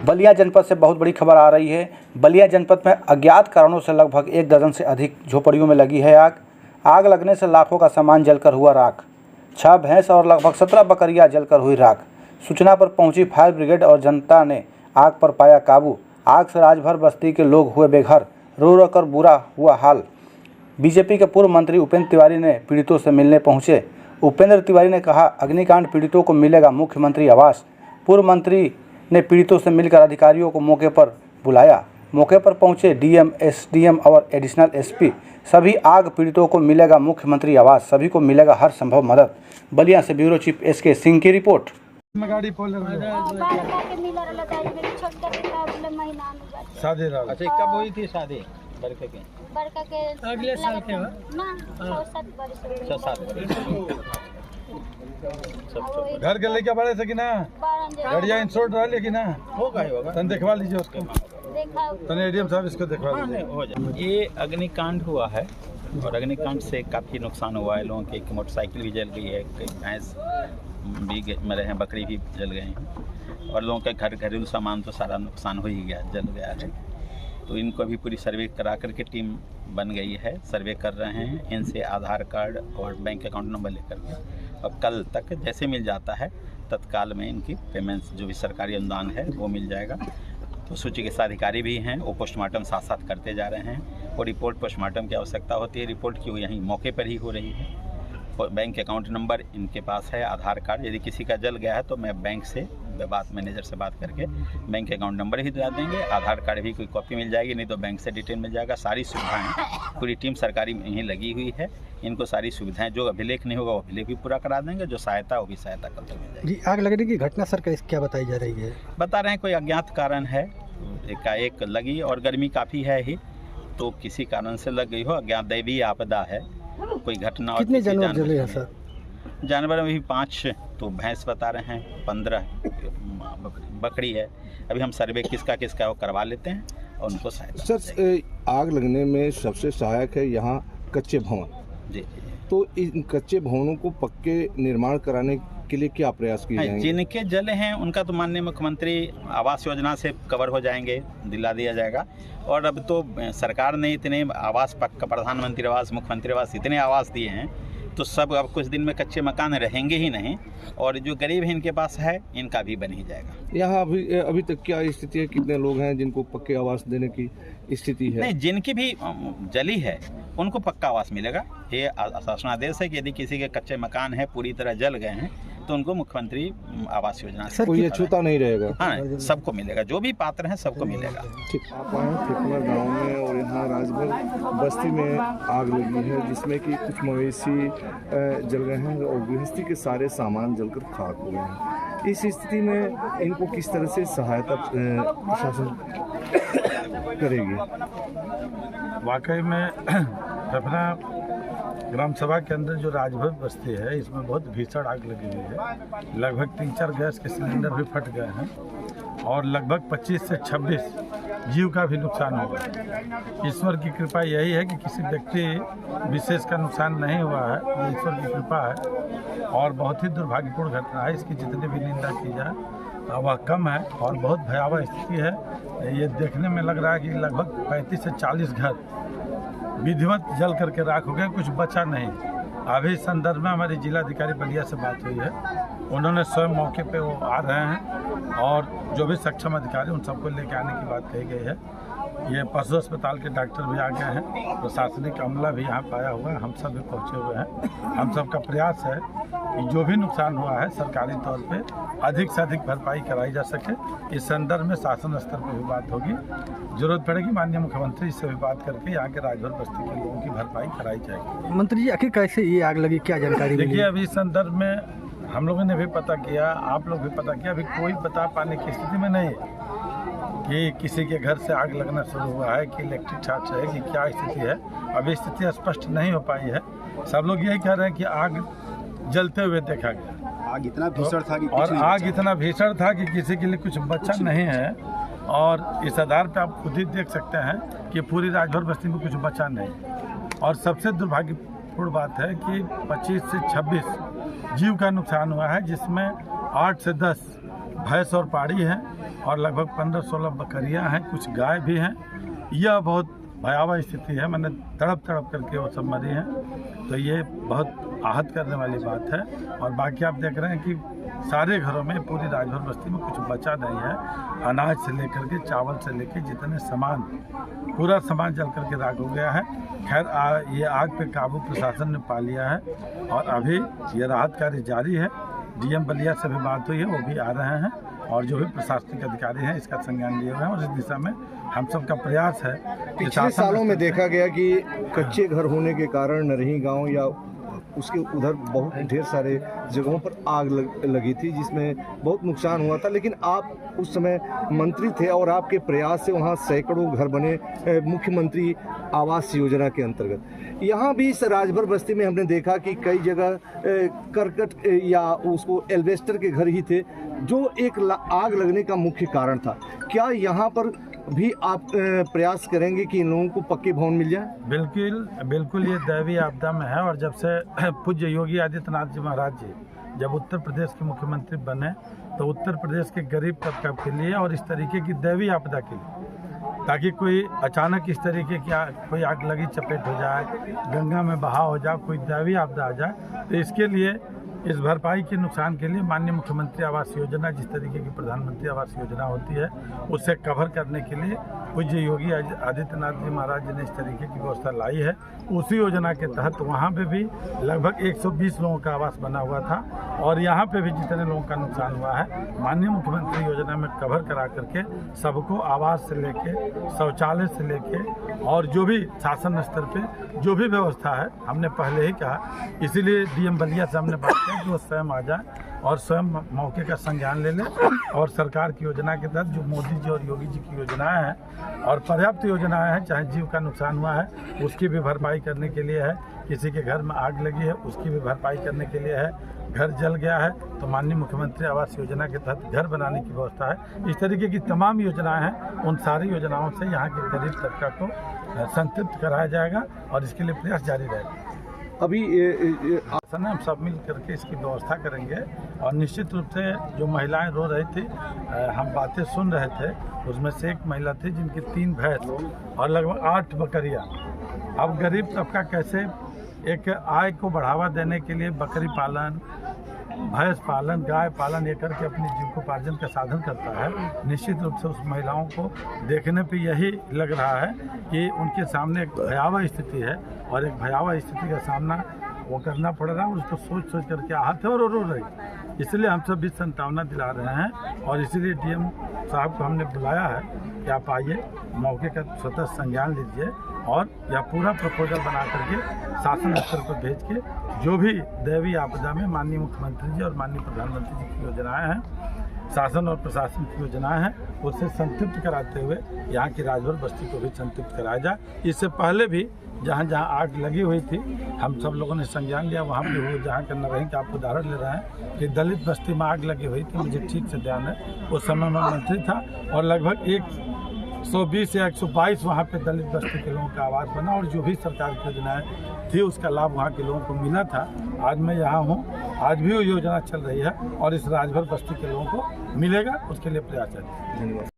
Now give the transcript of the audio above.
बलिया जनपद से बहुत बड़ी खबर आ रही है। बलिया जनपद में अज्ञात कारणों से लगभग 1 दर्जन से अधिक झोपड़ियों में लगी है आग। आग लगने से लाखों का सामान जलकर हुआ राख। 6 भैंस और लगभग 17 बकरियां जलकर हुई राख। सूचना पर पहुंची फायर ब्रिगेड और जनता ने आग पर पाया काबू। आग से राजभर बस्ती के लोग हुए बेघर, रो रो कर बुरा हुआ हाल। बीजेपी के पूर्व मंत्री उपेंद्र तिवारी ने पीड़ितों से मिलने पहुंचे। उपेंद्र तिवारी ने कहा, अग्निकांड पीड़ितों को मिलेगा मुख्यमंत्री आवास। पूर्व मंत्री ने पीड़ितों से मिलकर अधिकारियों को मौके पर बुलाया। मौके पर पहुंचे डीएम, एसडीएम और एडिशनल एसपी। सभी आग पीड़ितों को मिलेगा मुख्यमंत्री आवास, सभी को मिलेगा हर संभव मदद। बलिया से ब्यूरो चीफ एसके सिंह की रिपोर्ट। अच्छा, कब हुई थी शादी? बड़का के अगले साल के ना 6-7 घर के लेके बड़े से कि ना गाड़िया इंश्योर्ड रहा लेकिन ना होगा तन देखवा लीजिए उसको। तन एडीएम साहब इसको देखवा लीजिए। ये अग्निकांड हुआ है और अग्निकांड से काफ़ी नुकसान हुआ है। लोगों की एक मोटरसाइकिल भी जल गई है, कई भैंस भी मरे हैं, बकरी भी जल गए हैं और लोगों का घरेलू सामान तो सारा नुकसान हो ही गया, जल गया है। तो इनको अभी पूरी सर्वे करा करके टीम बन गई है, सर्वे कर रहे हैं। इनसे आधार कार्ड और बैंक अकाउंट नंबर लेकर के और कल तक जैसे मिल जाता है तत्काल में इनकी पेमेंट्स जो भी सरकारी अनुदान है वो मिल जाएगा। तो सूची के अधिकारी भी हैं, वो पोस्टमार्टम साथ साथ करते जा रहे हैं। वो रिपोर्ट पोस्टमार्टम की आवश्यकता होती है, रिपोर्ट की वो यहीं मौके पर ही हो रही है। बैंक अकाउंट नंबर इनके पास है, आधार कार्ड। यदि किसी का जल गया है तो मैं बैंक से मैनेजर से बात करके बैंक अकाउंट नंबर ही दिला देंगे। आधार कार्ड भी कोई कॉपी मिल जाएगी, नहीं तो बैंक से डिटेल मिल जाएगा। सारी सुविधाएं पूरी टीम सरकारी में यहीं लगी हुई है। इनको सारी सुविधाएं, जो अभिलेख नहीं होगा वो अभिलेख भी पूरा करा देंगे, जो सहायता वो भी सहायता कल तक मिल जाएगी। जी, आग लगने की घटना सर क्या बताई जा रही है? बता रहे हैं कोई अज्ञात कारण है, एकाएक लगी और गर्मी काफ़ी है ही, तो किसी कारण से लग गई हो। अज्ञात दैवीय आपदा है, कोई घटना। और कितने जानवर जले हैं सर? जानवर में भी 5 तो भैंस बता रहे हैं, 15 बकरी है। अभी हम सर्वे किसका वो करवा लेते हैं और उनको सहायता। सर, आग लगने में सबसे सहायक है यहाँ कच्चे भवन। जी। तो इन कच्चे भवनों को पक्के निर्माण कराने के लिए क्या प्रयास किए जाएंगे? जिनके जले हैं उनका तो माननीय मुख्यमंत्री आवास योजना से कवर हो जाएंगे, दिला दिया जाएगा। और अब तो सरकार ने इतने आवास पक्का, प्रधानमंत्री आवास, मुख्यमंत्री आवास, इतने आवास दिए हैं तो सब अब कुछ दिन में कच्चे मकान रहेंगे ही नहीं। और जो गरीब है इनके पास है, इनका भी बन ही जाएगा। यहाँ अभी तक क्या स्थिति है? कितने लोग हैं जिनको पक्के आवास देने की स्थिति है? नहीं, जिनकी भी जली है उनको पक्का आवास मिलेगा। ये शासनादेश है कि यदि किसी के कच्चे मकान है पूरी तरह जल गए हैं तो उनको मुख्यमंत्री आवास योजना से कोई अछूता नहीं रहेगा। हाँ, सबको मिलेगा, जो भी पात्र हैं सबको मिलेगा। ठीक। आप आए फिकमर गाँव में और यहाँ राजभर बस्ती में आग लगी है जिसमें कि कुछ मवेशी जल गए हैं और गृहस्थी के सारे सामान जलकर खाक हो गए हैं। इस स्थिति में इनको किस तरह से सहायता प्रशासन करेगी? वाकई में अपना ग्राम सभा के अंदर जो राजभर बस्ती है इसमें बहुत भीषण आग लगी हुई है। लगभग 3-4 गैस के सिलेंडर भी फट गए हैं और लगभग 25 से 26 जीव का भी नुकसान हुआ। ईश्वर की कृपा यही है कि किसी व्यक्ति विशेष का नुकसान नहीं हुआ है, ये ईश्वर की कृपा है। और बहुत ही दुर्भाग्यपूर्ण घटना है, इसकी जितनी भी निंदा की जाए वह कम है और बहुत भयावह स्थिति है। ये देखने में लग रहा है कि लगभग 35 से 40 घर विधिवत जल करके राख हो गए, कुछ बचा नहीं। अभी इस संदर्भ में हमारी जिलाधिकारी बलिया से बात हुई है, उन्होंने स्वयं मौके पे वो आ रहे हैं और जो भी सक्षम अधिकारी उन सबको लेके आने की बात कही गई है। ये पशु अस्पताल के डॉक्टर भी आ गए हैं, प्रशासनिक अमला भी यहाँ पाया हुआ है, हम सब भी पहुँचे हुए हैं। हम सब का प्रयास है कि जो भी नुकसान हुआ है सरकारी तौर पे अधिक से अधिक भरपाई कराई जा सके। इस संदर्भ में शासन स्तर पर भी बात होगी, जरूरत पड़ेगी माननीय मुख्यमंत्री से भी बात करके यहाँ के राजभर बस्ती के लोगों की भरपाई कराई जाएगी। मंत्री जी, आखिर कैसे ये आग लगी, क्या जानकारी? देखिए, अभी इस संदर्भ में हम लोगों ने भी पता किया, आप लोग भी पता किया, अभी कोई बता पाने की स्थिति में नहीं है कि किसी के घर से आग लगना शुरू हुआ है कि इलेक्ट्रिक शॉर्ट है कि क्या स्थिति है। अभी स्थिति स्पष्ट नहीं हो पाई है। सब लोग यही कह रहे हैं कि आग जलते हुए देखा गया। आग इतना भीषण था कि आग इतना भीषण था कि किसी के लिए कुछ बचा नहीं है। और इस आधार पर आप खुद ही देख सकते हैं कि पूरी राजभर बस्ती में कुछ बचा नहीं। और सबसे दुर्भाग्यपूर्ण बात है कि 25 से 26 जीव का नुकसान हुआ है, जिसमें 8 से 10 भैंस और पाड़ी हैं और लगभग 15-16 बकरियां हैं, कुछ गाय भी हैं। यह बहुत भयावह स्थिति है, मैंने तड़प करके वो सब मरी हैं, तो ये बहुत आहत करने वाली बात है। और बाकी आप देख रहे हैं कि सारे घरों में, पूरी राजभर बस्ती में कुछ बचा नहीं है। अनाज से लेकर के, चावल से लेकर जितने सामान, पूरा सामान जल करके राख हो गया है। खैर ये आग पे काबू प्रशासन ने पा लिया है और अभी ये राहत कार्य जारी है। डीएम बलिया से भी बात हुई है, वो भी आ रहे हैं और जो भी प्रशासनिक अधिकारी हैं इसका संज्ञान लिए हुए हैं और इस दिशा में हम सब का प्रयास है। पिछले सालों में देखा गया कि कच्चे घर होने के कारण नरही गांव या उसके उधर बहुत ढेर सारे जगहों पर आग लगी थी, जिसमें बहुत नुकसान हुआ था। लेकिन आप उस समय मंत्री थे और आपके प्रयास से वहाँ सैकड़ों घर बने मुख्यमंत्री आवास योजना के अंतर्गत। यहाँ भी इस राजभर बस्ती में हमने देखा कि कई जगह करकट या उसको एल्वेस्टर के घर ही थे, जो एक आग लगने का मुख्य कारण था। क्या यहाँ पर भी आप प्रयास करेंगे कि इन लोगों को पक्के भवन मिल जाए? बिल्कुल ये दैवीय आपदा में है। और जब से पूज्य योगी आदित्यनाथ जी महाराज जी जब उत्तर प्रदेश के मुख्यमंत्री बने, तो उत्तर प्रदेश के गरीब तबका के लिए और इस तरीके की दैवीय आपदा के लिए, ताकि कोई अचानक इस तरीके की कोई आग लगी चपेट हो जाए, गंगा में बहाव हो जाए, कोई दैवीय आपदा आ जाए, तो इसके लिए, इस भरपाई के नुकसान के लिए माननीय मुख्यमंत्री आवास योजना, जिस तरीके की प्रधानमंत्री आवास योजना होती है, उससे कवर करने के लिए पूज्य योगी आदित्यनाथ जी महाराज जी ने इस तरीके की व्यवस्था लाई है। उसी योजना के तहत वहाँ पे भी लगभग 120 लोगों का आवास बना हुआ था और यहाँ पे भी जितने लोगों का नुकसान हुआ है, माननीय मुख्यमंत्री योजना में कवर करा करके सबको आवास से लेके, शौचालय से लेके और जो भी शासन स्तर पे जो भी व्यवस्था है, हमने पहले ही कहा। इसीलिए डीएम बलिया से हमने बात की कि वो स्वयं आ जाए और स्वयं मौके का संज्ञान ले ले और सरकार की योजना के तहत जो मोदी जी और योगी जी की योजनाएं हैं और पर्याप्त योजनाएं हैं, चाहे जीव का नुकसान हुआ है उसकी भी भरपाई करने के लिए है, किसी के घर में आग लगी है उसकी भी भरपाई करने के लिए है, घर जल गया है तो माननीय मुख्यमंत्री आवास योजना के तहत घर बनाने की व्यवस्था है। इस तरीके की तमाम योजनाएं हैं। उन सारी योजनाओं से यहाँ के गरीब तबका को संतृप्त कराया जाएगा और इसके लिए प्रयास जारी रहेगा। अभी हम सब मिल करके इसकी व्यवस्था करेंगे और निश्चित रूप से जो महिलाएं रो रही थी, हम बातें सुन रहे थे, उसमें से एक महिला थी जिनकी 3 भैंस और लगभग 8 बकरियां। अब गरीब तबका कैसे एक आय को बढ़ावा देने के लिए बकरी पालन, भैंस पालन, गाय पालन ये करके अपनी जीविकोपार्जन का साधन करता है। निश्चित रूप से उस महिलाओं को देखने पे यही लग रहा है कि उनके सामने एक भयावह स्थिति है और एक भयावह स्थिति का सामना वो करना पड़ रहा है और उसको सोच करके आहत है और रो रही। इसलिए हम सब भी संतावना दिला रहे हैं और इसीलिए डीएम साहब को हमने बुलाया है कि आप आइए, मौके का स्वतः संज्ञान लीजिए और यह पूरा प्रपोजल बना करके शासन स्तर पर भेज के जो भी दैवीय आपदा में माननीय मुख्यमंत्री जी और माननीय प्रधानमंत्री जी की योजनाएं हैं, शासन और प्रशासन की योजनाएं हैं, उससे संतृप्त कराते हुए यहाँ की राजभर बस्ती को भी संतृप्त कराया जाए। इससे पहले भी जहाँ जहाँ आग लगी हुई थी, हम सब लोगों ने संज्ञान लिया, वहाँ भी हुए जहाँ का नरही का आप उदाहरण ले रहे हैं कि दलित बस्ती में आग लगी हुई थी, मुझे ठीक से ध्यान है। उस समय मैं मंत्री था और लगभग 120 या 122 वहाँ पे दलित बस्ती के लोगों का आवास बना और जो भी सरकार की योजनाएं थी उसका लाभ वहाँ के लोगों को मिला था। आज मैं यहाँ हूँ, आज भी वो योजना चल रही है और इस राजभर बस्ती के लोगों को मिलेगा, उसके लिए प्रयास है। धन्यवाद।